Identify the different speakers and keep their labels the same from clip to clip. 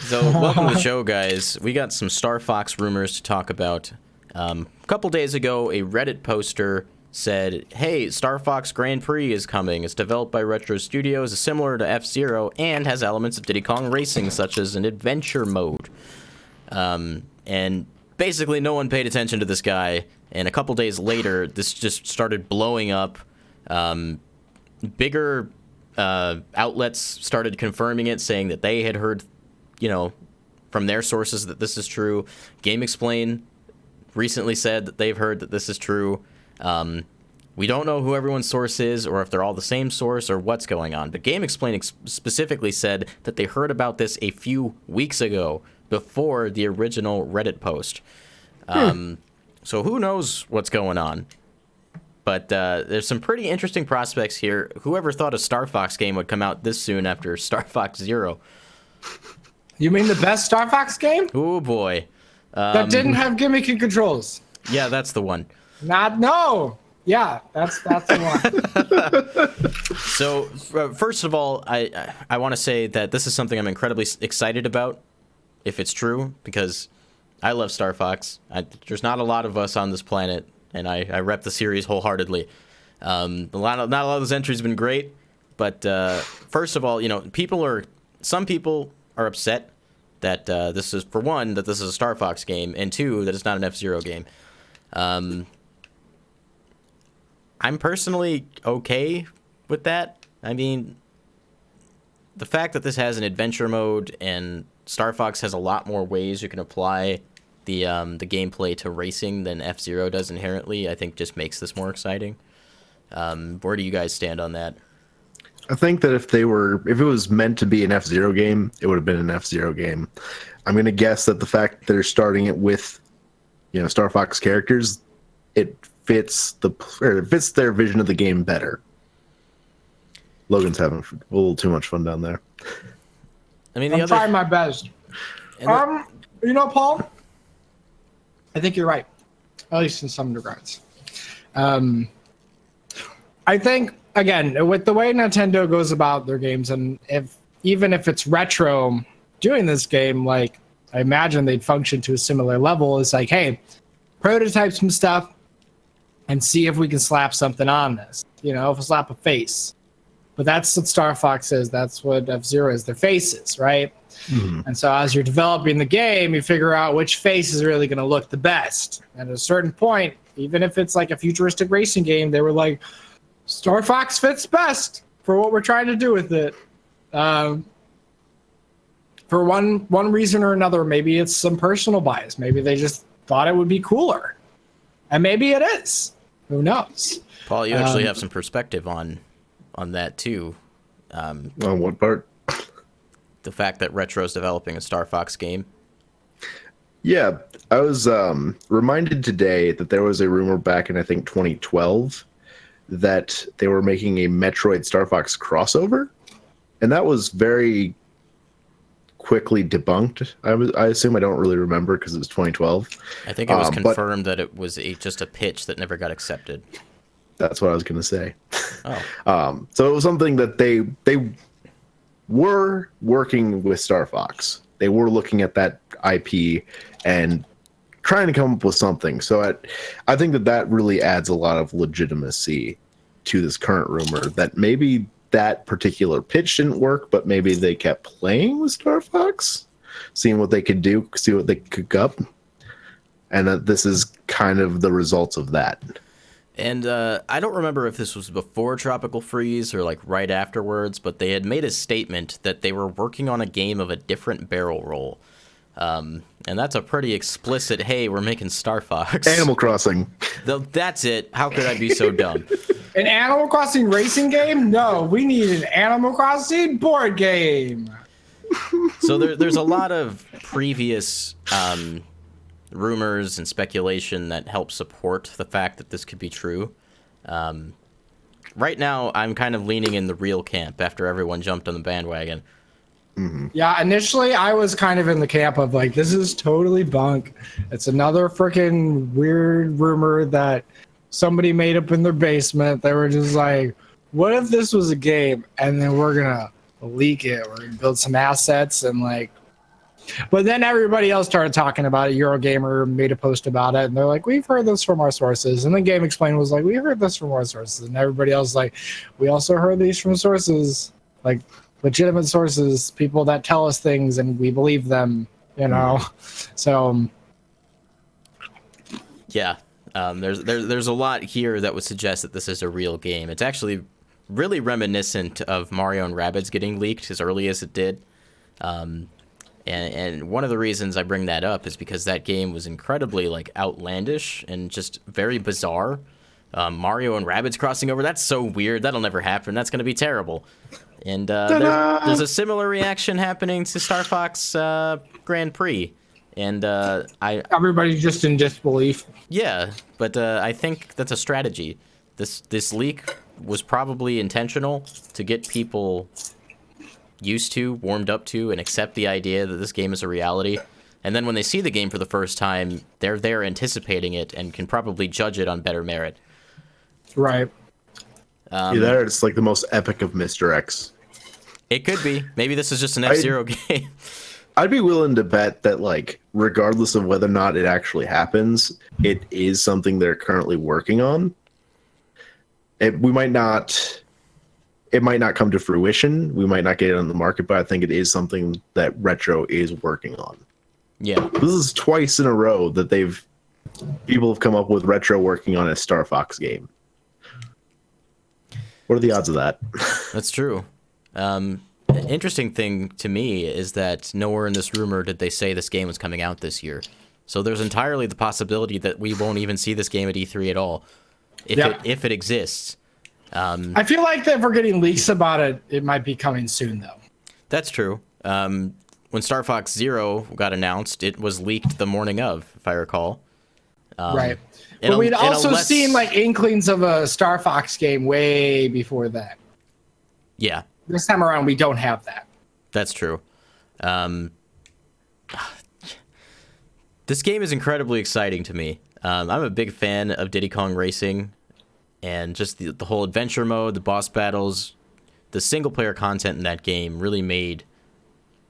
Speaker 1: So, welcome to the show, guys. We got some Star Fox rumors to talk about. A couple days ago, a Reddit poster said, hey, Star Fox Grand Prix is coming. It's developed by Retro Studios, is similar to F-Zero, and has elements of Diddy Kong Racing, such as an adventure mode. And basically, no one paid attention to this guy. And a couple days later, this just started blowing up. Bigger outlets started confirming it, saying that they had heard, from their sources that this is true. Game Explain recently said that they've heard that this is true. We don't know who everyone's source is, or if they're all the same source, or what's going on. But Game Explain specifically said that they heard about this a few weeks ago, before the original Reddit post. So who knows what's going on? But there's some pretty interesting prospects here. Whoever thought a Star Fox game would come out this soon after Star Fox Zero?
Speaker 2: You mean the best Star Fox game?
Speaker 1: Oh boy.
Speaker 2: That didn't have gimmicky controls.
Speaker 1: Yeah, that's the one.
Speaker 2: No. Yeah, that's the one.
Speaker 1: So, first of all, I want to say that this is something I'm incredibly excited about, if it's true, because I love Star Fox. There's not a lot of us on this planet, and I rep the series wholeheartedly. Not a lot of those entries have been great, but first of all, some people are upset that this is, for one, that this is a Star Fox game, and two, that it's not an F-Zero game. I'm personally okay with that. I mean, the fact that this has an adventure mode and Star Fox has a lot more ways you can apply the gameplay to racing than F-Zero does inherently, I think just makes this more exciting. Where do you guys stand on that?
Speaker 3: I think that if it was meant to be an F-Zero game, it would have been an F-Zero game. I'm going to guess that the fact that they're starting it with, Star Fox characters, it fits their vision of the game better. Logan's having a little too much fun down there.
Speaker 1: I mean,
Speaker 2: I'm trying my best. Paul, I think you're right, at least in some regards. I think, again, with the way Nintendo goes about their games, and even if it's Retro doing this game, like, I imagine they'd function to a similar level. It's like, hey, prototype some stuff and see if we can slap something on this. If we slap a face. But that's what Star Fox is. That's what F-Zero is. Their faces, right? Mm-hmm. And so as you're developing the game, you figure out which face is really going to look the best. And at a certain point, even if it's like a futuristic racing game, they were like, Star Fox fits best for what we're trying to do with it. For one reason or another, maybe it's some personal bias. Maybe they just thought it would be cooler. And maybe it is. Who knows?
Speaker 1: Paul, you actually have some perspective on that too.
Speaker 3: On what part?
Speaker 1: The fact that Retro's developing a Star Fox game.
Speaker 3: Yeah, I was reminded today that there was a rumor back in, I think, 2012 that they were making a Metroid Star Fox crossover, and that was very quickly debunked. I assume, I don't really remember because it was 2012.
Speaker 1: I think it was confirmed that it was just a pitch that never got accepted.
Speaker 3: That's what I was going to say.
Speaker 1: Oh.
Speaker 3: So it was something that they were working with Star Fox. They were looking at that IP and trying to come up with something. So I think that really adds a lot of legitimacy to this current rumor that maybe that particular pitch didn't work, but maybe they kept playing with Star Fox, seeing what they could do, see what they could cook up, and that this is kind of the results of that.
Speaker 1: And I don't remember if this was before Tropical Freeze or like right afterwards, but they had made a statement that they were working on a game of a different barrel roll. And that's a pretty explicit, hey, we're making Star Fox.
Speaker 3: Animal Crossing.
Speaker 1: That's it. How could I be so dumb?
Speaker 2: An Animal Crossing racing game? No, we need an Animal Crossing board game.
Speaker 1: So there's a lot of previous rumors and speculation that help support the fact that this could be true. Right now, I'm kind of leaning in the real camp after everyone jumped on the bandwagon.
Speaker 3: Mm-hmm.
Speaker 2: Yeah, initially I was kind of in the camp of like, this is totally bunk. It's another freaking weird rumor that somebody made up in their basement. They were just like, what if this was a game and then we're going to leak it? We're going to build some assets and like But then everybody else started talking about it. Eurogamer made a post about it, and they're like, "We've heard this from our sources." And then Game Explain was like, "We heard this from our sources," and everybody else was like, "We also heard these from sources, like legitimate sources, people that tell us things, and we believe them." You know, so
Speaker 1: Yeah, there's a lot here that would suggest that this is a real game. It's actually really reminiscent of Mario and Rabbids getting leaked as early as it did. And one of the reasons I bring that up is because that game was incredibly like outlandish and just very bizarre. Mario and Rabbids crossing over, that's so weird. That'll never happen. That's going to be terrible. And there's a similar reaction happening to Star Fox Grand Prix. And
Speaker 2: everybody's just in disbelief.
Speaker 1: Yeah, but I think that's a strategy. This leak was probably intentional to get people used to, warmed up to, and accept the idea that this game is a reality. And then when they see the game for the first time, they're there anticipating it and can probably judge it on better merit.
Speaker 2: Right.
Speaker 3: Either it's like the most epic of misdirects.
Speaker 1: It could be. Maybe this is just an F-Zero game.
Speaker 3: I'd be willing to bet that, like, regardless of whether or not it actually happens, it is something they're currently working on. It might not come to fruition. We might not get it on the market, but I think it is something that Retro is working on.
Speaker 1: Yeah.
Speaker 3: This is twice in a row that people have come up with Retro working on a Star Fox game. What are the odds of that?
Speaker 1: That's true. An interesting thing to me is that nowhere in this rumor did they say this game was coming out this year. So there's entirely the possibility that we won't even see this game at E3 at all, if it exists.
Speaker 2: I feel like that if we're getting leaks about it, it might be coming soon, though.
Speaker 1: That's true. When Star Fox Zero got announced, it was leaked the morning of, if I recall.
Speaker 2: Right. But we'd also seen like inklings of a Star Fox game way before that.
Speaker 1: Yeah.
Speaker 2: This time around, we don't have that.
Speaker 1: That's true. This game is incredibly exciting to me. I'm a big fan of Diddy Kong Racing, and just the whole adventure mode, the boss battles, the single player content in that game really made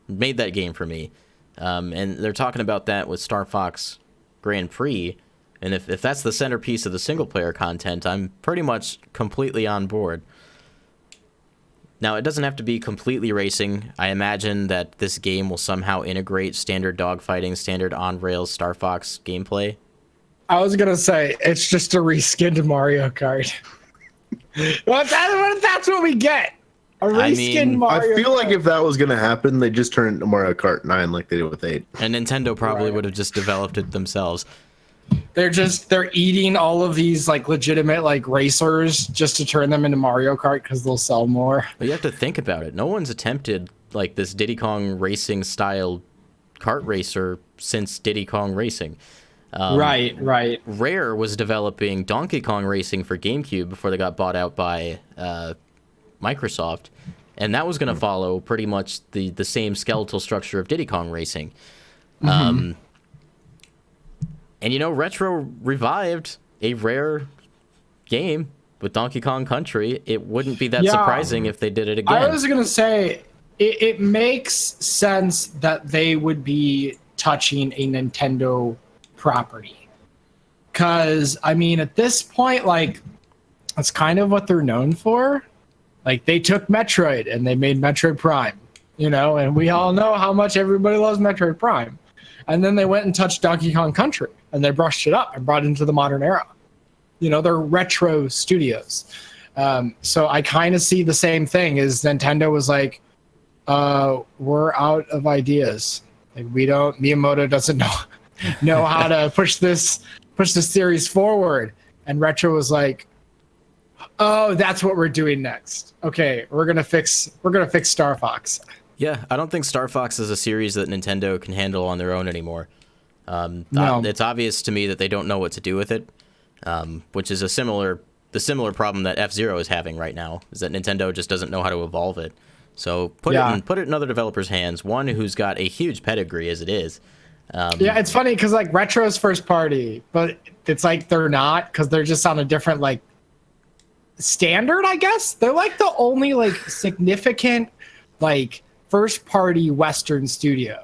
Speaker 1: that game for me. And they're talking about that with Star Fox Grand Prix, and if that's the centerpiece of the single player content, I'm pretty much completely on board. Now, it doesn't have to be completely racing. I imagine that this game will somehow integrate standard dogfighting, standard on-rails Star Fox gameplay.
Speaker 2: I was going to say, it's just a reskinned Mario Kart. That's what we get. A reskinned Mario Kart.
Speaker 3: I feel like if that was going to happen, they'd just turn it into Mario Kart 9 like they did with 8.
Speaker 1: And Nintendo probably would have just developed it themselves.
Speaker 2: They're eating all of these like legitimate like racers just to turn them into Mario Kart because they'll sell more.
Speaker 1: But you have to think about it. No one's attempted like this Diddy Kong Racing style kart racer since Diddy Kong Racing.
Speaker 2: Right.
Speaker 1: Rare was developing Donkey Kong Racing for GameCube before they got bought out by Microsoft, and that was going to follow pretty much the same skeletal structure of Diddy Kong Racing. Mm-hmm. And Retro revived a Rare game with Donkey Kong Country. It wouldn't be that surprising if they did it again.
Speaker 2: I was going to say, it makes sense that they would be touching a Nintendo property. Because, I mean, at this point, like, that's kind of what they're known for. Like, they took Metroid and they made Metroid Prime, and we all know how much everybody loves Metroid Prime. And then they went and touched Donkey Kong Country, and they brushed it up and brought it into the modern era. They're retro studios. So I kind of see the same thing as Nintendo was like, we're out of ideas. Like Miyamoto doesn't know how to push this series forward. And Retro was like, oh, that's what we're doing next. Okay, we're gonna fix Star Fox.
Speaker 1: Yeah, I don't think Star Fox is a series that Nintendo can handle on their own anymore.
Speaker 2: No.
Speaker 1: It's obvious to me that they don't know what to do with it, which is the similar problem that F-Zero is having right now, is that Nintendo just doesn't know how to evolve it. So put it in other developers' hands, one who's got a huge pedigree as it is.
Speaker 2: It's funny because like Retro's first party, but it's like they're not, because they're just on a different like standard, I guess. They're like the only like significant like first party Western studio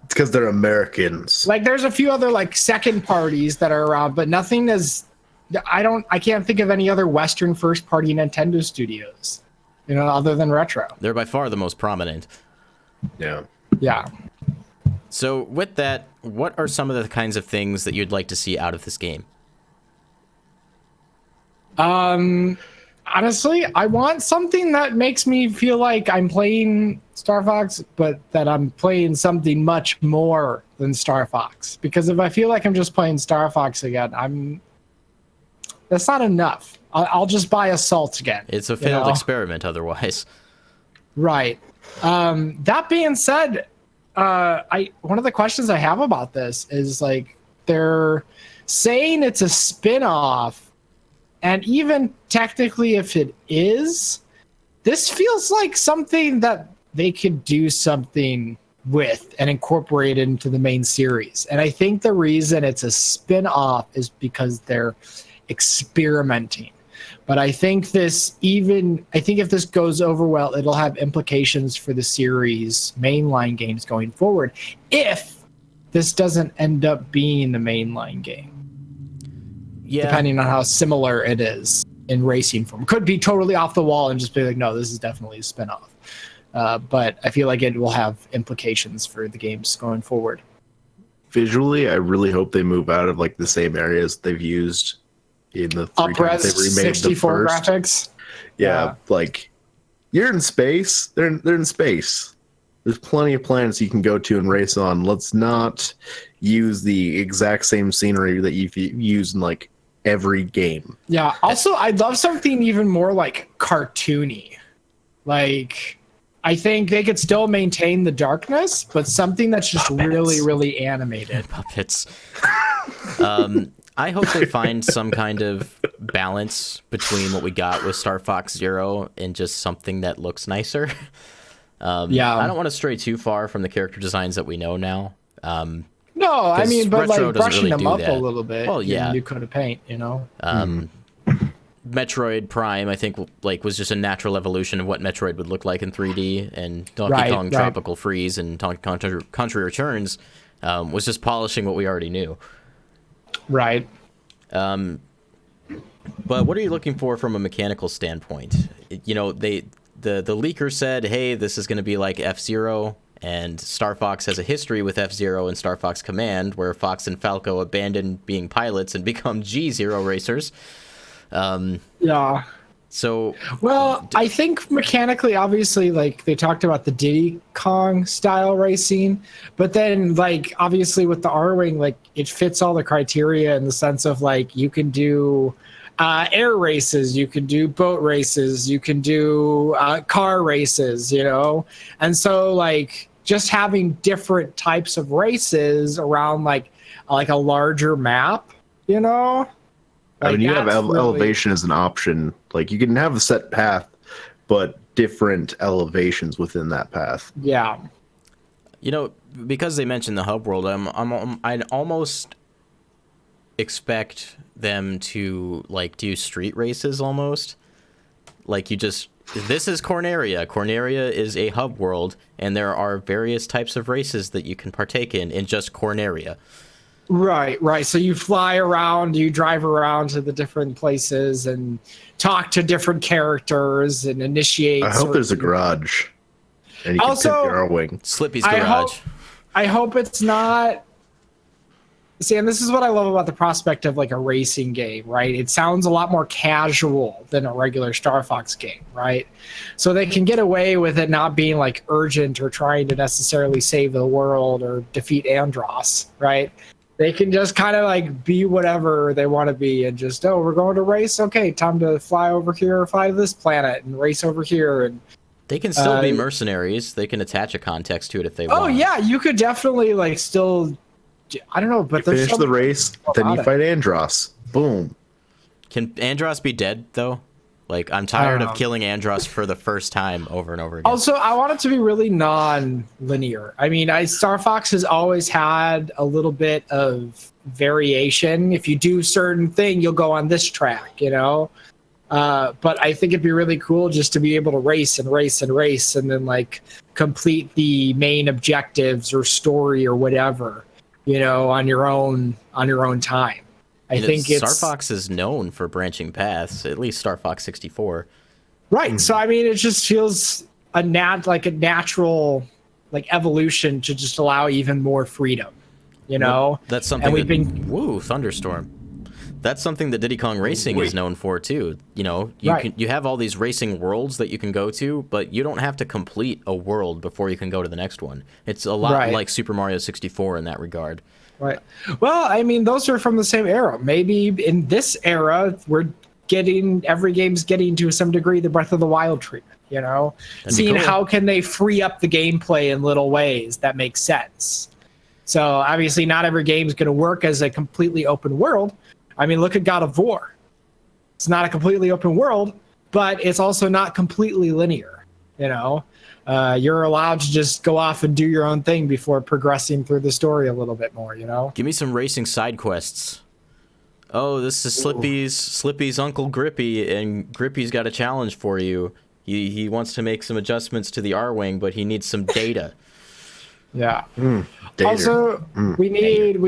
Speaker 3: It's because they're Americans.
Speaker 2: Like, there's a few other like second parties that are around, but nothing as I can't think of any other Western first party Nintendo studios, other than Retro.
Speaker 1: They're by far the most prominent.
Speaker 3: Yeah.
Speaker 2: Yeah.
Speaker 1: So with that, what are some of the kinds of things that you'd like to see out of this game?
Speaker 2: Honestly, I want something that makes me feel like I'm playing Star Fox, but that I'm playing something much more than Star Fox. Because if I feel like I'm just playing Star Fox again, that's not enough. I'll just buy Assault again.
Speaker 1: It's a failed experiment otherwise.
Speaker 2: Right. That being said, one of the questions I have about this is like they're saying it's a spin-off. And even technically, if it is, this feels like something that they could do something with and incorporate into the main series. And I think the reason it's a spin-off is because they're experimenting. But I think if this goes over well, it'll have implications for the series mainline games going forward. If this doesn't end up being the mainline game. Yeah. Depending on how similar it is in racing form. Could be totally off the wall and just be like, no, this is definitely a spinoff. But I feel like it will have implications for the games going forward.
Speaker 3: Visually, I really hope they move out of like the same areas they've used in the 3 times they remade
Speaker 2: 64
Speaker 3: the first.
Speaker 2: Graphics.
Speaker 3: Yeah, like you're in space. They're in space. There's plenty of planets you can go to and race on. Let's not use the exact same scenery that you've used in like every game.
Speaker 2: Yeah. Also, I'd love something even more like cartoony. Like, I think they could still maintain the darkness, but something that's just really, really animated.
Speaker 1: Puppets. I hope they find some kind of balance between what we got with Star Fox Zero and just something that looks nicer. I don't want to stray too far from the character designs that we know now.
Speaker 2: No, I mean, but like brushing
Speaker 1: really
Speaker 2: them up
Speaker 1: that.
Speaker 2: A little bit.
Speaker 1: Well, yeah,
Speaker 2: new coat of paint,
Speaker 1: Metroid Prime, I think, was just a natural evolution of what Metroid would look like in 3D, and Donkey Kong Tropical Freeze and Donkey Kong Country Returns was just polishing what we already knew.
Speaker 2: Right.
Speaker 1: But what are you looking for from a mechanical standpoint? The leaker said, hey, this is going to be like F-Zero, and Star Fox has a history with F-Zero and Star Fox Command, where Fox and Falco abandon being pilots and become G-Zero racers.
Speaker 2: Yeah.
Speaker 1: So,
Speaker 2: well, I think mechanically, obviously, like they talked about the Diddy Kong style racing, but then like obviously with the R-Wing, like it fits all the criteria in the sense of like you can do air races, you can do boat races, you can do car races, and so like just having different types of races around like a larger map,
Speaker 3: I mean, you have elevation as an option. Like you can have a set path, but different elevations within that path.
Speaker 2: Yeah.
Speaker 1: Because they mentioned the hub world, I'd almost expect them to like do street races almost. Like this is Corneria. Corneria is a hub world, and there are various types of races that you can partake in just Corneria.
Speaker 2: Right. So you fly around, you drive around to the different places and talk to different characters and initiate.
Speaker 3: I hope there's a garage. And you can pick your R-Wing.
Speaker 1: Slippy's garage.
Speaker 2: I hope it's not. See, and this is what I love about the prospect of like a racing game, right? It sounds a lot more casual than a regular Star Fox game, right? So they can get away with it not being like urgent or trying to necessarily save the world or defeat Andross, right? They can just kind of like be whatever they want to be and just, we're going to race. Okay, time to fly over here or fly to this planet and race over here. And
Speaker 1: they can still be mercenaries. They can attach a context to it if they want.
Speaker 2: Oh, yeah, you could definitely like still, I don't know, but
Speaker 3: you finish the race, then you fight Andross. Boom.
Speaker 1: Can Andross be dead, though? Like, I'm tired of killing Andross for the first time over and over again.
Speaker 2: Also, I want it to be really non-linear. I mean, Star Fox has always had a little bit of variation. If you do certain thing, you'll go on this track, But I think it'd be really cool just to be able to race and race and race, and then like complete the main objectives or story or whatever, on your own time. I think
Speaker 1: Star Fox is known for branching paths, at least Star Fox 64.
Speaker 2: Right. So I mean, it just feels a natural like evolution to just allow even more freedom.
Speaker 1: Well, that's something.
Speaker 2: And
Speaker 1: thunderstorm. That's something that Diddy Kong Racing is known for too. You have all these racing worlds that you can go to, but you don't have to complete a world before you can go to the next one. It's a lot like Super Mario 64 in that regard.
Speaker 2: Right. Well, I mean, those are from the same era. Maybe in this era, every game's getting to some degree the Breath of the Wild treatment. Seeing how can they free up the gameplay in little ways that make sense. So obviously, not every game is going to work as a completely open world. I mean, look at God of War. It's not a completely open world, but it's also not completely linear. You're allowed to just go off and do your own thing before progressing through the story a little bit more.
Speaker 1: Give me some racing side quests. Oh, this is Slippy's Uncle Grippy, and Grippy's got a challenge for you. He wants to make some adjustments to the R-Wing, but he needs some data.
Speaker 2: Yeah. Also, we need.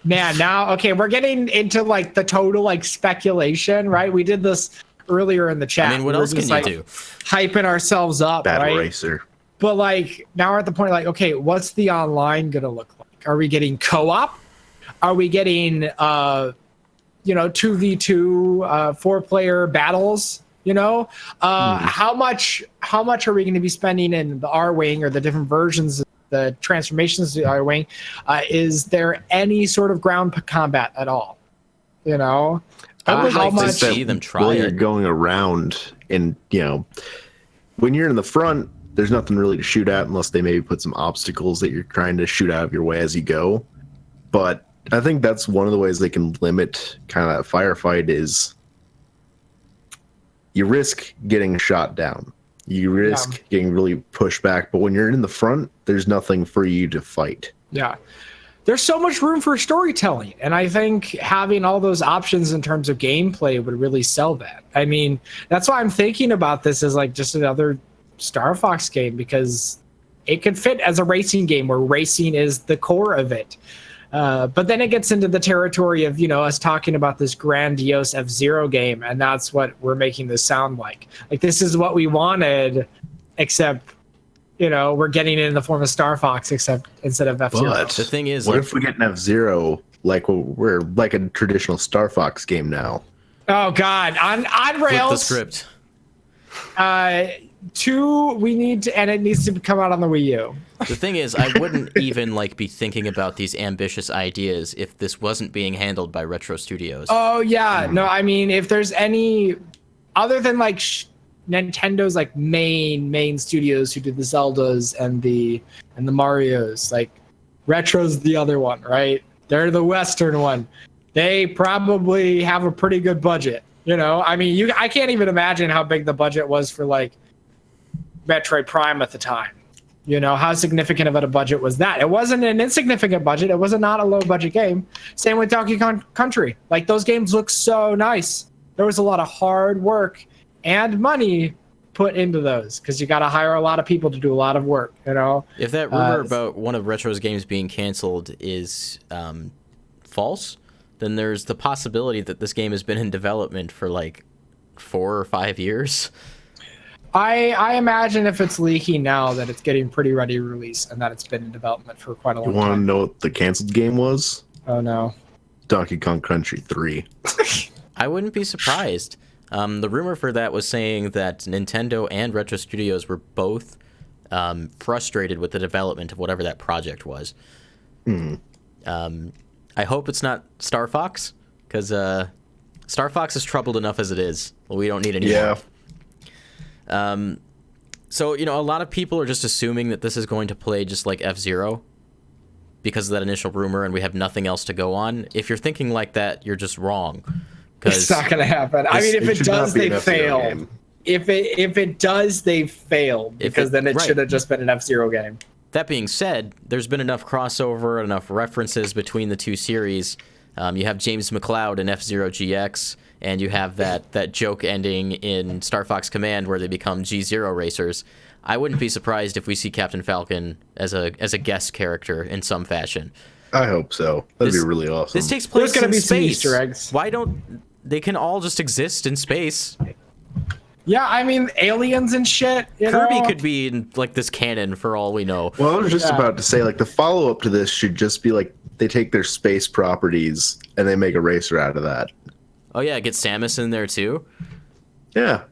Speaker 2: Man, now, okay, we're getting into like the total like speculation, right? We did this earlier in the chat.
Speaker 1: I mean, what else can you do?
Speaker 2: Hyping ourselves up,
Speaker 3: Battle
Speaker 2: right?
Speaker 3: Racer.
Speaker 2: But like now we're at the point like, okay, what's the online gonna look like? Are we getting co-op? Are we getting 2v2 4-player battles? How much are we going to be spending in the R-Wing or the different versions? The transformations of the R-Wing, is there any sort of ground combat at all?
Speaker 1: I would like to see them try
Speaker 3: while
Speaker 1: it.
Speaker 3: You're going around, and when you're in the front, there's nothing really to shoot at unless they maybe put some obstacles that you're trying to shoot out of your way as you go. But I think that's one of the ways they can limit kind of that firefight is you risk getting shot down. You risk getting really pushed back, but when you're in the front, there's nothing for you to fight.
Speaker 2: Yeah. There's so much room for storytelling, and I think having all those options in terms of gameplay would really sell that. I mean, that's why I'm thinking about this as like just another Star Fox game, because it could fit as a racing game where racing is the core of it. But then it gets into the territory of, us talking about this grandiose F-Zero game, and that's what we're making this sound like. Like, this is what we wanted, except, we're getting it in the form of Star Fox, except instead of F-Zero.
Speaker 3: But
Speaker 1: the thing is,
Speaker 3: what if we get an F-Zero like we're like a traditional Star Fox game now?
Speaker 2: Oh, God. On rails.
Speaker 1: Flip the script.
Speaker 2: 2, we need to, and it needs to come out on the Wii U.
Speaker 1: The thing is, I wouldn't even be thinking about these ambitious ideas if this wasn't being handled by Retro Studios.
Speaker 2: Oh yeah, no, I mean, if there's any other than like Nintendo's like main studios who did the Zeldas and the Marios, like Retro's the other one, right? They're the Western one. They probably have a pretty good budget. I mean, I can't even imagine how big the budget was for like Metroid Prime at the time. How significant of a budget was that? It wasn't an insignificant budget. It was not a low budget game. Same with Donkey Kong Country. Like, those games look so nice. There was a lot of hard work and money put into those because you got to hire a lot of people to do a lot of work.
Speaker 1: If that rumor about one of Retro's games being canceled is false, then there's the possibility that this game has been in development for like 4 or 5 years.
Speaker 2: I imagine if it's leaking now that it's getting pretty ready to release and that it's been in development for quite a long time.
Speaker 3: You want to know what the canceled game was?
Speaker 2: Oh, no.
Speaker 3: Donkey Kong Country 3.
Speaker 1: I wouldn't be surprised. The rumor for that was saying that Nintendo and Retro Studios were both frustrated with the development of whatever that project was. I hope it's not Star Fox, because Star Fox is troubled enough as it is. We don't need any more. So, a lot of people are just assuming that this is going to play just like F-Zero because of that initial rumor and we have nothing else to go on. If you're thinking like that, you're just wrong.
Speaker 2: It's not going to happen. I mean, if it does, they fail. If it does, they failed because then it should have just been an F-Zero game.
Speaker 1: That being said, there's been enough crossover, enough references between the two series. You have James McCloud in F-Zero GX, and you have that joke ending in Star Fox Command where they become G0 racers, I wouldn't be surprised if we see Captain Falcon as a guest character in some fashion.
Speaker 3: I hope so. That'd be really awesome.
Speaker 1: This takes place
Speaker 2: There's gonna
Speaker 1: in
Speaker 2: be some
Speaker 1: space.
Speaker 2: Easter eggs.
Speaker 1: Why don't they can all just exist in space?
Speaker 2: Yeah, I mean aliens and shit.
Speaker 1: Kirby could be in like this canon for all we know.
Speaker 3: Well, I was just about to say, like, the follow-up to this should just be like they take their space properties and they make a racer out of that.
Speaker 1: Oh yeah, get Samus in there too.
Speaker 3: Yeah.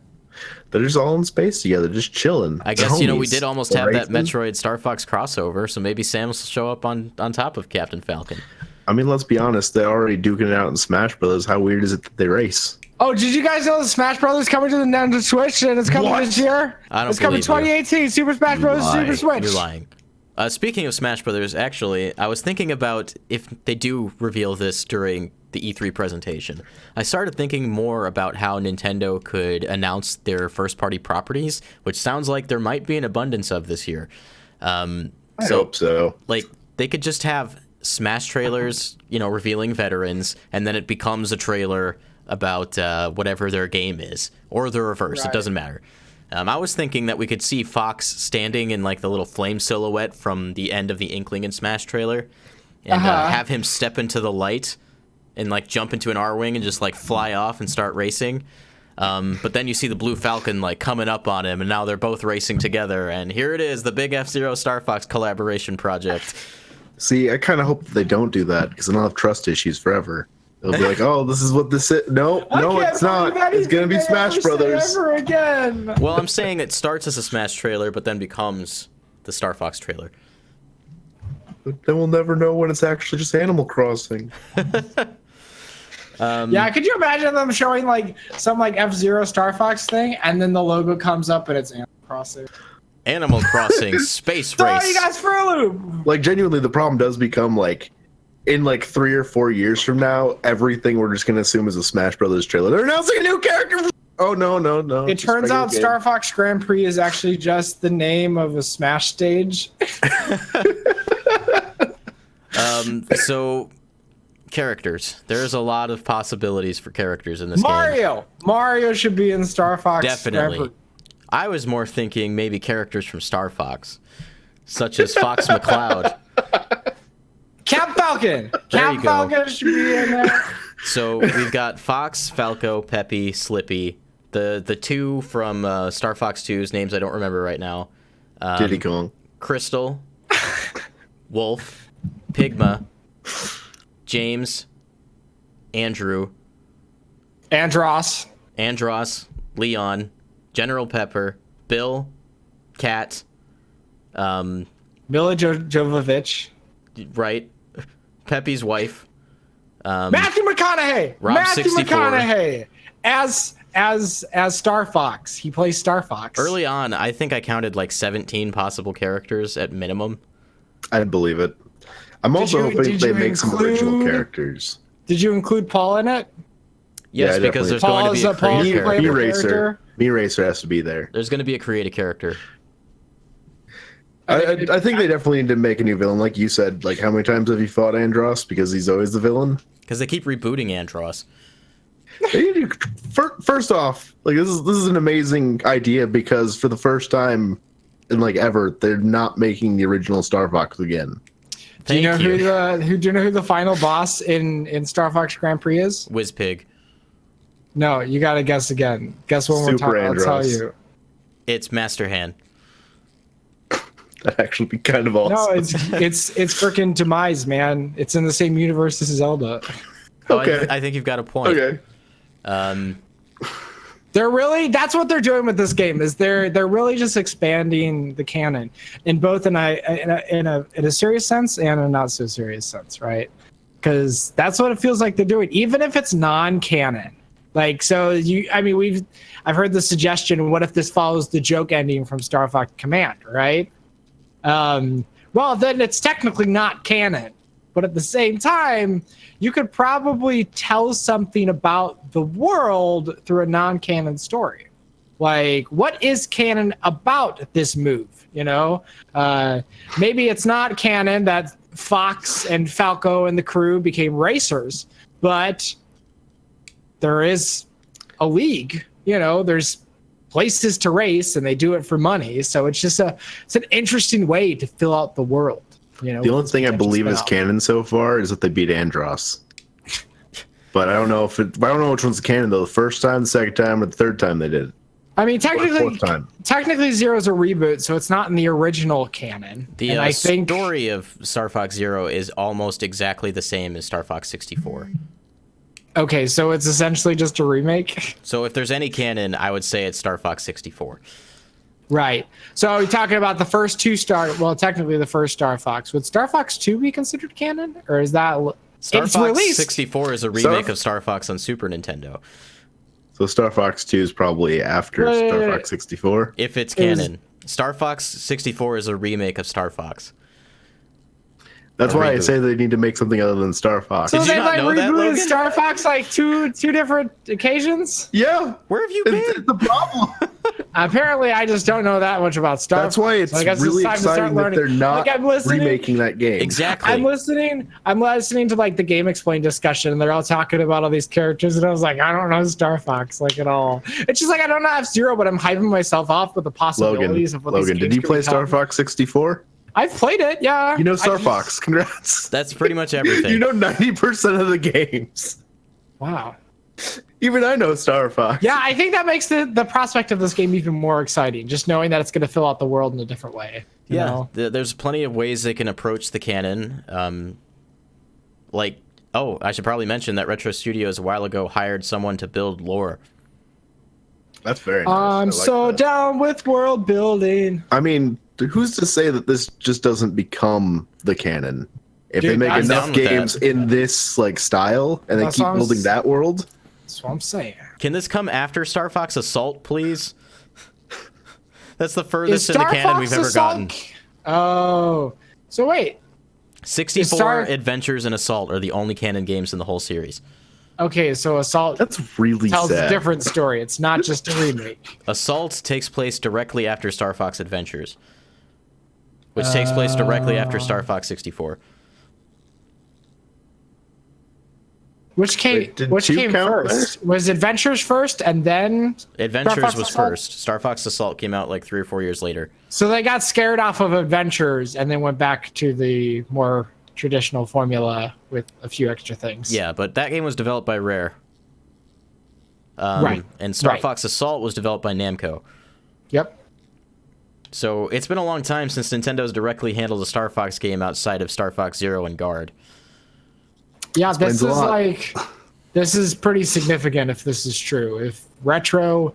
Speaker 3: They're just all in space together, just chilling.
Speaker 1: I guess, we
Speaker 3: Homies.
Speaker 1: did almost have that Metroid Star Fox crossover, so maybe Samus will show up on top of Captain Falcon.
Speaker 3: I mean, let's be honest, they're already duking it out in Smash Brothers. How weird is it that they race?
Speaker 2: Oh, did you guys know the Smash Brothers coming to the Nintendo Switch and it's coming this year?
Speaker 1: I don't
Speaker 2: It's coming
Speaker 1: believe you.
Speaker 2: 2018. Super Smash Bros. Super Switch.
Speaker 1: You're lying. Speaking of Smash Brothers, actually, I was thinking about if they do reveal this during the E3 presentation. I started thinking more about how Nintendo could announce their first-party properties, which sounds like there might be an abundance of this year.
Speaker 3: I hope so.
Speaker 1: Like, they could just have Smash trailers, revealing veterans, and then it becomes a trailer about whatever their game is, or the reverse.
Speaker 2: Right.
Speaker 1: It doesn't matter. I was thinking that we could see Fox standing in like the little flame silhouette from the end of the Inkling and Smash trailer, and have him step into the light and like jump into an R-wing and just like fly off and start racing. But then you see the Blue Falcon like coming up on him, and now they're both racing together. And here it is, the big F-Zero Star Fox collaboration project.
Speaker 3: See, I kind of hope they don't do that because then I'll have trust issues forever. They'll be like, "Oh, this is what this is." No, it's not. It's gonna be Smash Brothers.
Speaker 2: Ever again.
Speaker 1: Well, I'm saying it starts as a Smash trailer, but then becomes the Star Fox trailer.
Speaker 3: But then we'll never know when it's actually just Animal Crossing.
Speaker 2: Yeah, could you imagine them showing like some like F-Zero Star Fox thing, and then the logo comes up and it's Animal Crossing.
Speaker 1: Animal Crossing Space
Speaker 2: Oh,
Speaker 1: Race.
Speaker 2: you guys for a loop.
Speaker 3: Like, genuinely, the problem does become like, in like 3 or 4 years from now, everything we're just gonna assume is a Smash Brothers trailer. They're announcing a new character. Oh no.
Speaker 2: It turns out Star Fox Grand Prix is actually just the name of a Smash stage.
Speaker 1: So, characters. There's a lot of possibilities for characters in this game.
Speaker 2: Mario should be in Star Fox.
Speaker 1: Definitely.
Speaker 2: Grand Prix.
Speaker 1: I was more thinking maybe characters from Star Fox, such as Fox McCloud.
Speaker 2: Cap Falcon.
Speaker 1: There you
Speaker 2: Cap
Speaker 1: go.
Speaker 2: Falcon should be in there.
Speaker 1: So we've got Fox, Falco, Peppy, Slippy. The two from Star Fox 2's names I don't remember right now.
Speaker 3: Diddy Kong.
Speaker 1: Crystal, Wolf, Pigma, James, Andrew,
Speaker 2: Andros.
Speaker 1: Leon, General Pepper, Bill, Cat,
Speaker 2: Mila Jovovich.
Speaker 1: right, Peppy's wife,
Speaker 2: Matthew McConaughey.
Speaker 1: Rob
Speaker 2: Matthew
Speaker 1: 64.
Speaker 2: McConaughey as Star Fox. He plays Star Fox.
Speaker 1: Early on, I think I counted like 17 possible characters at minimum.
Speaker 3: I'd believe it. I'm also hoping
Speaker 2: did
Speaker 3: they
Speaker 2: you
Speaker 3: make some original
Speaker 2: include-
Speaker 3: characters.
Speaker 2: Did you include Paul in it?
Speaker 1: Yes,
Speaker 3: Yeah,
Speaker 1: because there's going to be a
Speaker 2: Paul's
Speaker 1: creative
Speaker 2: a
Speaker 1: character.
Speaker 2: playable
Speaker 3: Me-Racer.
Speaker 2: character?
Speaker 3: Me-Racer has to be there.
Speaker 1: There's going to be a creative character.
Speaker 3: I think they definitely need to make a new villain. Like you said, like how many times have you fought Andros? Because he's always the villain.
Speaker 1: Because they keep rebooting Andros.
Speaker 3: First off, like this is an amazing idea because for the first time in like ever, they're not making the original Star Fox again.
Speaker 2: Do you know
Speaker 1: Thank you.
Speaker 2: do you know who the final boss in Star Fox Grand Prix is?
Speaker 1: Wizpig.
Speaker 2: No, you gotta guess again. Guess one more
Speaker 3: Super
Speaker 2: time. I'll tell
Speaker 3: Andros.
Speaker 2: you.
Speaker 1: It's Master Hand.
Speaker 3: That'd actually be kind of awesome.
Speaker 2: No, it's freaking Demise, man. It's in the same universe as Zelda.
Speaker 3: Okay.
Speaker 1: I think you've got a point.
Speaker 3: Okay.
Speaker 2: That's what they're doing with this game is they're really just expanding the canon in both in a serious sense and a not so serious sense, right? Because that's what it feels like they're doing, even if it's non-canon. Like, so I've heard the suggestion, what if this follows the joke ending from Star Fox Command, right? Well, then it's technically not canon, but at the same time, you could probably tell something about the world through a non-canon story. Like, what is canon about this move? Maybe it's not canon that Fox and Falco and the crew became racers, but there is a league. You know, there's places to race, and they do it for money. So it's an interesting way to fill out the world. You know,
Speaker 3: the only thing I believe is canon so far is that they beat Andros. But I don't know which one's canon though. The first time, the second time, or the third time they did it.
Speaker 2: I mean, technically Zero's a reboot, so it's not in the original canon.
Speaker 1: The story of Star Fox Zero is almost exactly the same as Star Fox 64.
Speaker 2: Okay, so it's essentially just a remake?
Speaker 1: So if there's any canon, I would say it's Star Fox 64.
Speaker 2: Right. So are we talking about the first technically the first Star Fox. Would Star Fox 2 be considered canon? Or is that...
Speaker 1: Star Fox 64 is a remake of Star Fox on Super Nintendo.
Speaker 3: So Star Fox 2 is probably after Star Fox 64?
Speaker 1: If it's canon. Star Fox 64 is a remake of Star Fox.
Speaker 3: That's why I say they need to make something other than Star Fox.
Speaker 2: So
Speaker 1: Did you not know that, Logan?
Speaker 2: Star Fox like two different occasions?
Speaker 3: Yeah.
Speaker 1: Where have you been?
Speaker 3: It's the problem.
Speaker 2: Apparently, I just don't know that much about Star Fox.
Speaker 3: That's why it's really exciting that they're not remaking that game.
Speaker 1: Exactly.
Speaker 2: I'm listening to like the Game Explain discussion, and they're all talking about all these characters, and I was like, I don't know Star Fox like at all. It's just like I don't know F-Zero, but I'm hyping myself off with the possibilities of what these games
Speaker 3: did you play Star Fox 64?
Speaker 2: I've played it, yeah.
Speaker 3: You know Star Fox. Congrats.
Speaker 1: That's pretty much everything.
Speaker 3: You know 90% of the games.
Speaker 2: Wow.
Speaker 3: Even I know Star Fox.
Speaker 2: Yeah, I think that makes the prospect of this game even more exciting, just knowing that it's going to fill out the world in a different way.
Speaker 1: Yeah, there's plenty of ways they can approach the canon. I should probably mention that Retro Studios a while ago hired someone to build lore.
Speaker 3: That's very nice.
Speaker 2: I'm so down with world building.
Speaker 3: I mean, who's to say that this just doesn't become the canon? If they make enough games in this like style and they keep building that world.
Speaker 2: That's what I'm saying.
Speaker 1: Can this come after Star Fox Assault, please? That's the furthest in the canon we've ever gotten.
Speaker 2: Oh, so wait.
Speaker 1: 64 Adventures and Assault are the only canon games in the whole series.
Speaker 2: Okay, so Assault
Speaker 3: tells
Speaker 2: a different story. It's not just a remake.
Speaker 1: Assault takes place directly after Star Fox Adventures, which takes place directly after Star Fox 64.
Speaker 2: Which came first? Was Adventures first and then
Speaker 1: Adventures was first. Star Fox Assault came out like 3 or 4 years later.
Speaker 2: So they got scared off of Adventures and then went back to the more traditional formula with a few extra things.
Speaker 1: Yeah, but that game was developed by Rare.
Speaker 2: Right.
Speaker 1: And Star Fox Assault was developed by Namco.
Speaker 2: Yep.
Speaker 1: So it's been a long time since Nintendo's directly handled a Star Fox game outside of Star Fox Zero and Guard.
Speaker 2: Yeah, this is pretty significant if this is true. If Retro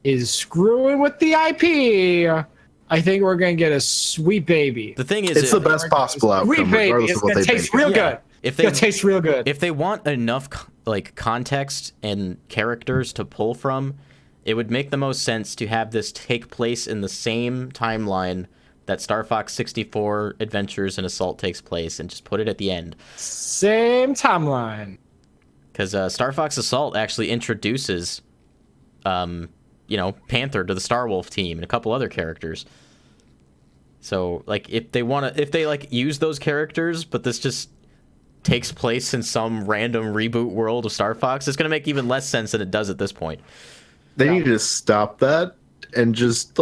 Speaker 2: is screwing with the IP, I think we're going to get a sweet baby.
Speaker 1: The thing is,
Speaker 3: it's the best possible outcome.
Speaker 2: Sweet baby. It's going to taste real good. It's going to taste real good.
Speaker 1: If they want enough like context and characters to pull from, it would make the most sense to have this take place in the same timeline that Star Fox 64 Adventures and Assault takes place, and just put it at the end.
Speaker 2: Same timeline.
Speaker 1: Because Star Fox Assault actually introduces, Panther to the Starwolf team and a couple other characters. So, like, if they use those characters, but this just takes place in some random reboot world of Star Fox, it's going to make even less sense than it does at this point.
Speaker 3: They need to stop that and just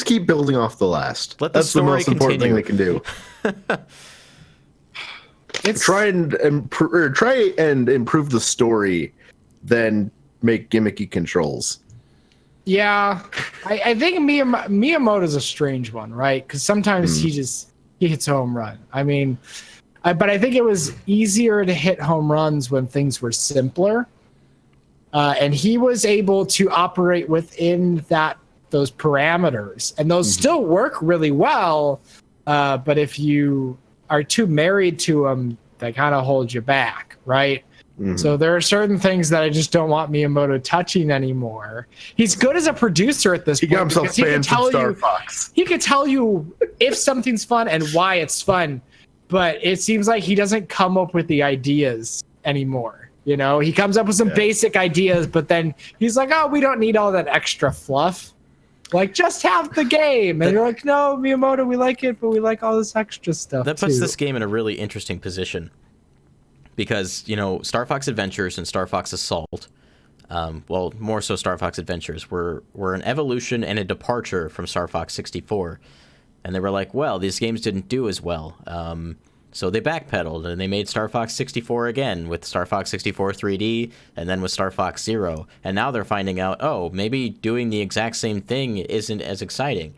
Speaker 3: keep building off the last. That's the most important thing they can do. Try and improve the story, then make gimmicky controls.
Speaker 2: Yeah, I think Miyamoto's a strange one, right? Because sometimes he hits a home run. I mean, but I think it was easier to hit home runs when things were simpler, and he was able to operate within those parameters, and those still work really well. But if you are too married to them, they kind of hold you back, right? So there are certain things that I just don't want Miyamoto touching anymore. He's good as a producer at this point.
Speaker 3: He got himself banned from Star Fox.
Speaker 2: He could tell you if something's fun and why it's fun, but it seems like he doesn't come up with the ideas anymore. You know, he comes up with some basic ideas, but then he's like, oh, we don't need all that extra fluff. Like, just have the game. And you're like, no, Miyamoto, we like it, but we like all this extra stuff.
Speaker 1: That puts this game in a really interesting position. because Star Fox Adventures and Star Fox Assault, well, more so Star Fox Adventures, were an evolution and a departure from Star Fox 64, and they were like, well, these games didn't do as well, so they backpedaled and they made Star Fox 64 again with Star Fox 64 3D and then with Star Fox Zero, and now they're finding out, oh, maybe doing the exact same thing isn't as exciting.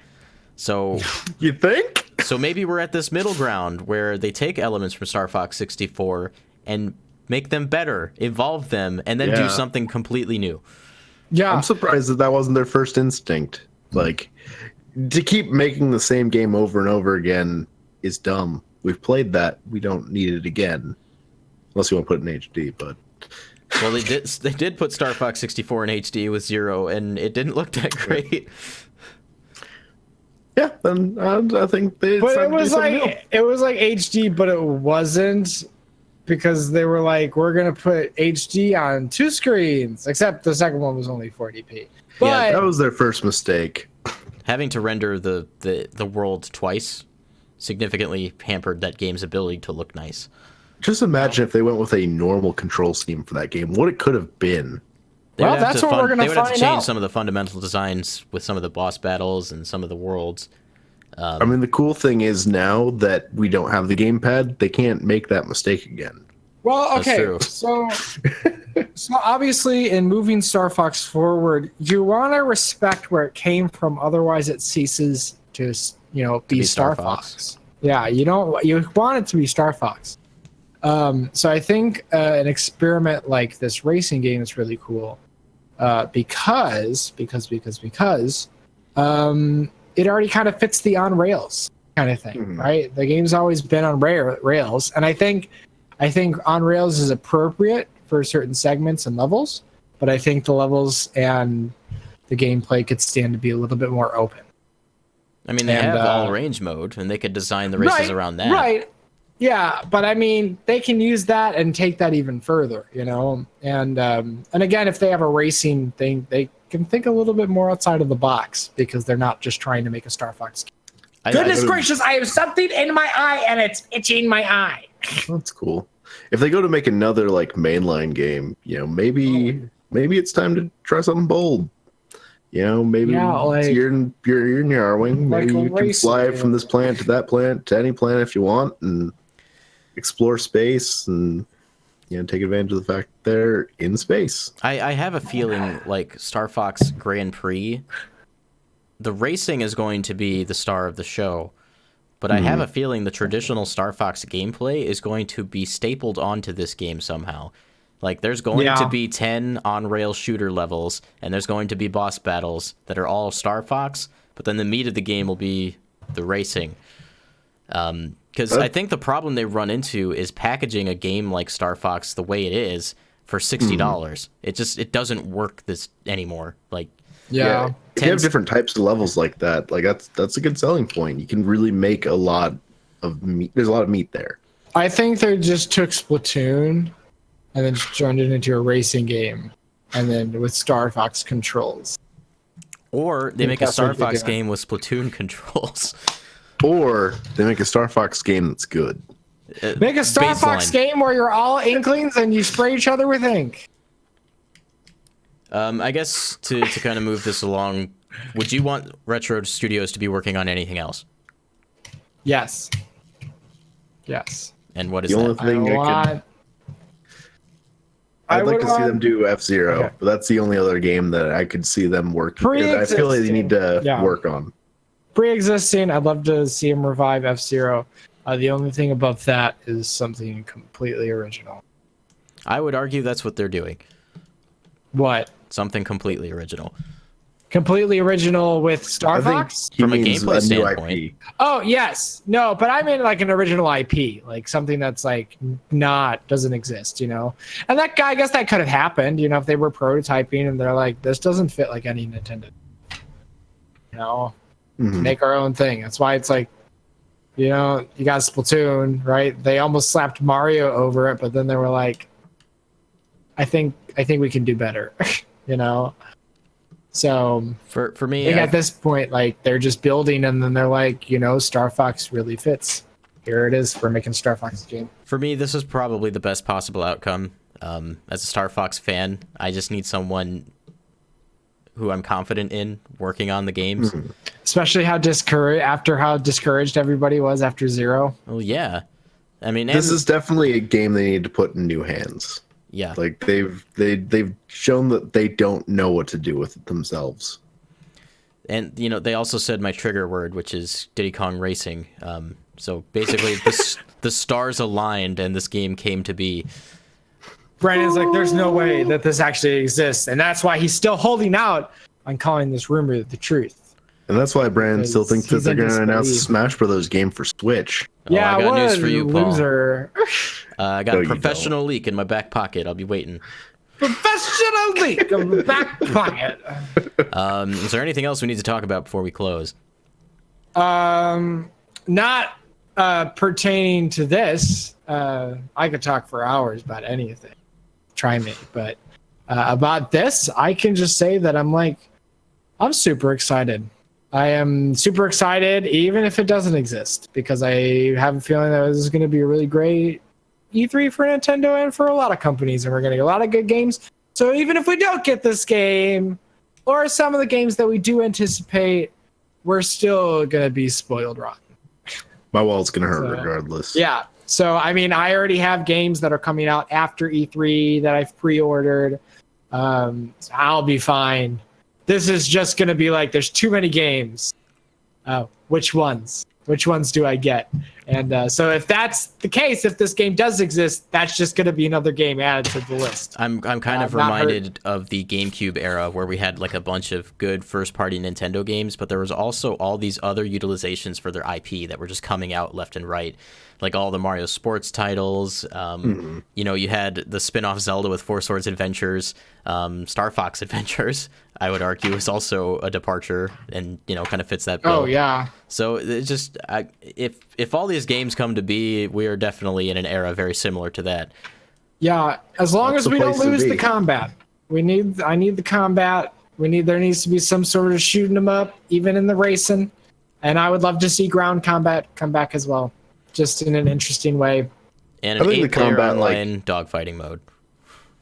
Speaker 1: So
Speaker 3: you think?
Speaker 1: So maybe we're at this middle ground where they take elements from Star Fox 64 and make them better, evolve them, and then do something completely new.
Speaker 2: Yeah.
Speaker 3: I'm surprised that wasn't their first instinct. Like, to keep making the same game over and over again is dumb. We've played that. We don't need it again. Unless you want to put it in HD, but...
Speaker 1: Well, they did put Star Fox 64 in HD with Zero, and it didn't look that great.
Speaker 3: Yeah, then I think they.
Speaker 2: But it was like HD, but it wasn't, because they were like, we're gonna put HD on 2 screens, except the second one was only 40p. But
Speaker 3: yeah, that was their first mistake.
Speaker 1: Having to render the world twice significantly hampered that game's ability to look nice.
Speaker 3: Just imagine if they went with a normal control scheme for that game, what it could have been.
Speaker 2: Well, that's what we're going to find out.
Speaker 1: They would have to change some of the fundamental designs with some of the boss battles and some of the worlds.
Speaker 3: I mean, the cool thing is now that we don't have the gamepad, they can't make that mistake again.
Speaker 2: Well, okay, so obviously in moving Star Fox forward, you want to respect where it came from, otherwise it ceases to, be Star Fox. Yeah, you want it to be Star Fox. So I think an experiment like this racing game is really cool, because it already kind of fits the on rails kind of thing, right? The game's always been on rails, and I think on rails is appropriate for certain segments and levels, but I think the levels and the gameplay could stand to be a little bit more open.
Speaker 1: I mean, they have all range mode, and they could design the races around that.
Speaker 2: Right. Yeah, but I mean, they can use that and take that even further, And again, if they have a racing thing, they can think a little bit more outside of the box, because they're not just trying to make a Star Fox game. Goodness gracious, I have something in my eye and it's itching my eye.
Speaker 3: That's cool. If they go to make another mainline game, maybe it's time to try something bold. Maybe you're in Yarwing. Maybe you can fly from this planet to that planet to any planet if you want, and explore space and take advantage of the fact they're in space.
Speaker 1: I have a feeling like Star Fox Grand Prix, the racing is going to be the star of the show, but I have a feeling the traditional Star Fox gameplay is going to be stapled onto this game somehow. Like, there's going to be 10 on-rail shooter levels, and there's going to be boss battles that are all Star Fox, but then the meat of the game will be the racing. Because I think the problem they run into is packaging a game like Star Fox the way it is for $60. It doesn't work this anymore. Like,
Speaker 3: if you have different types of levels like that, that's a good selling point. You can really make a lot of meat. There's a lot of meat there.
Speaker 2: I think they just took Splatoon and then just turned it into a racing game, and then with Star Fox controls.
Speaker 1: Or they make a Star Fox game with Splatoon controls.
Speaker 3: Or they make a Star Fox game that's good.
Speaker 2: Make a Star Fox game where you're all Inklings and you spray each other with ink.
Speaker 1: I guess to kind of move this along, would you want Retro Studios to be working on anything else?
Speaker 2: Yes. Yes.
Speaker 1: And what is
Speaker 3: the only
Speaker 1: that?
Speaker 3: thing I'd like to see them do F-Zero, but that's the only other game that I could see them working. I feel like they need to work on.
Speaker 2: Pre-existing, I'd love to see them revive F-Zero. The only thing above that is something completely original.
Speaker 1: I would argue that's what they're doing.
Speaker 2: What?
Speaker 1: Something completely original.
Speaker 2: Completely original with Star Fox?
Speaker 1: From a gameplay standpoint.
Speaker 2: Oh, yes. No, but I mean like an original IP. Like something that's doesn't exist, And that guy, I guess that could have happened, if they were prototyping and they're like, this doesn't fit like any Nintendo. Make our own thing. That's why it's like, you got Splatoon, right? They almost slapped Mario over it, but then they were like, I think we can do better, So
Speaker 1: for me,
Speaker 2: at this point, they're just building, and then they're like, Star Fox really fits. here it is. We're making Star Fox game.
Speaker 1: For me, this is probably the best possible outcome. As a Star Fox fan, I just need someone who I'm confident in working on the games.
Speaker 2: Especially after how discouraged everybody was after Zero.
Speaker 1: Well, yeah. I mean,
Speaker 3: This is definitely a game they need to put in new hands.
Speaker 1: yeah.
Speaker 3: Like they've shown that they don't know what to do with it themselves.
Speaker 1: And, you know, they also said my trigger word, which is Diddy Kong Racing. So basically, the stars aligned and this game came to be.
Speaker 2: Brandon's like, there's no way that this actually exists. And that's why he's still holding out on calling this rumor the truth.
Speaker 3: And that's why Brandon still thinks that
Speaker 2: He's
Speaker 3: they're
Speaker 2: in
Speaker 3: going to announce a
Speaker 2: disbelief.
Speaker 3: Smash Brothers game for Switch.
Speaker 2: Yeah,
Speaker 1: I got
Speaker 2: what
Speaker 1: news
Speaker 2: a
Speaker 1: for you, Paul.
Speaker 2: loser.
Speaker 1: I got
Speaker 3: No,
Speaker 1: a
Speaker 3: you
Speaker 1: professional leak in my back pocket. I'll be waiting.
Speaker 2: Professional leak of the back pocket.
Speaker 1: Is there anything else we need to talk about before we close?
Speaker 2: Not pertaining to this. I could talk for hours about anything. Try me. But about this, I can just say that I'm super excited. I am super excited, even if it doesn't exist, because I have a feeling that this is going to be a really great E3 for Nintendo and for a lot of companies, and we're going to get a lot of good games. So even if we don't get this game, or some of the games that we do anticipate, we're still going to be spoiled rotten.
Speaker 3: My wallet's going to hurt
Speaker 2: So,
Speaker 3: regardless.
Speaker 2: Yeah. So, I mean, I already have games that are coming out after E3 that I've pre-ordered. So I'll be fine. This is just going to be like, there's too many games. Which ones? Which ones do I get? And so if that's the case, if this game does exist, that's just going to be another game added to the list.
Speaker 1: I'm kind of
Speaker 2: not
Speaker 1: reminded of the GameCube era where we had like a bunch of good first-party Nintendo games, but there was also all these other utilizations for their IP that were just coming out left and right, like all the Mario Sports titles. You know, you had the spin-off Zelda with Four Swords Adventures, Star Fox Adventures. I would argue is also a departure, and you know, kind of fits that bill.
Speaker 2: Oh yeah.
Speaker 1: So it's just, if all these games come to be, we are definitely in an era very similar to that.
Speaker 2: Yeah, as long
Speaker 3: That's
Speaker 2: as we
Speaker 3: the
Speaker 2: don't
Speaker 3: place to
Speaker 2: lose
Speaker 3: be.
Speaker 2: the combat. I need the combat. There needs to be some sort of shooting them up, even in the racing. And I would love to see ground combat come back as well, just in an interesting way.
Speaker 1: And
Speaker 3: I
Speaker 1: an
Speaker 3: think the
Speaker 1: 8-player
Speaker 3: combat,
Speaker 1: online dogfighting mode.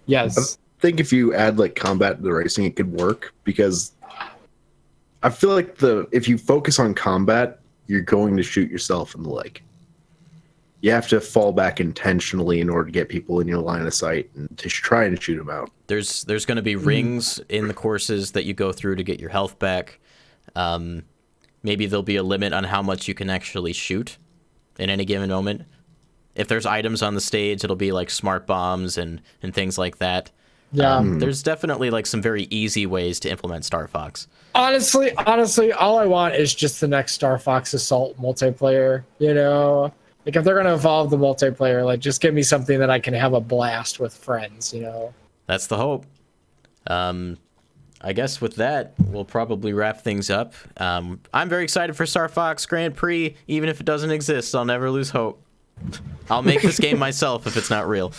Speaker 2: Yes.
Speaker 3: I think if you add like combat to the racing, it could work, because I feel like if you focus on combat, you're going to shoot yourself in the leg. You have to fall back intentionally in order to get people in your line of sight and to try and shoot them out.
Speaker 1: There's going to be rings in the courses that you go through to get your health back. Maybe there'll be a limit on how much you can actually shoot in any given moment. If there's items on the stage, it'll be like smart bombs and things like that.
Speaker 2: Yeah.
Speaker 1: There's definitely like some very easy ways to implement Star Fox.
Speaker 2: Honestly, all I want is just the next Star Fox Assault multiplayer, you know? Like, if they're going to evolve the multiplayer, like, just give me something that I can have a blast with friends, you know?
Speaker 1: That's the hope. I guess with that, we'll probably wrap things up. I'm very excited for Star Fox Grand Prix. Even if it doesn't exist, I'll never lose hope. I'll make this game myself if it's not real.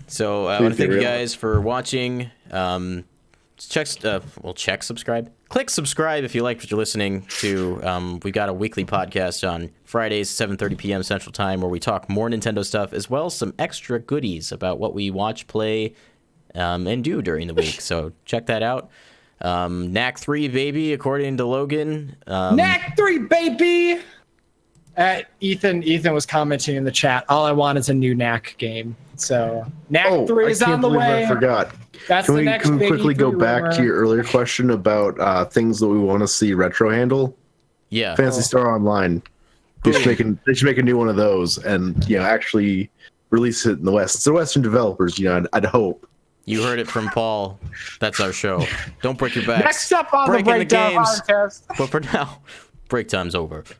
Speaker 1: So I want to thank you guys for watching. Check subscribe. Click subscribe if you like what you're listening to. We got a weekly podcast on Fridays, 7:30 p.m. Central Time, where we talk more Nintendo stuff, as well as some extra goodies about what we watch, play, and do during the week. So check that out. Knack 3, baby, according to Logan.
Speaker 2: Knack 3, baby! Ethan was commenting in the chat, all I want is a new Knack game. So, Knack 3 is on the way.
Speaker 3: I forgot.
Speaker 2: That's
Speaker 3: Can
Speaker 2: the
Speaker 3: we,
Speaker 2: next
Speaker 3: can we
Speaker 2: big
Speaker 3: quickly go
Speaker 2: E3
Speaker 3: back
Speaker 2: rumor.
Speaker 3: to your earlier question about things that we want to see retro handle?
Speaker 1: Yeah.
Speaker 3: Fantasy Star Online. They should make a new one of those and actually release it in the West. It's the Western developers, I'd hope.
Speaker 1: You heard it from Paul. That's our show. Don't break your backs.
Speaker 2: Next up on the
Speaker 1: Breaking
Speaker 2: Breakdown
Speaker 1: games.
Speaker 2: Podcast.
Speaker 1: But for now, break time's over.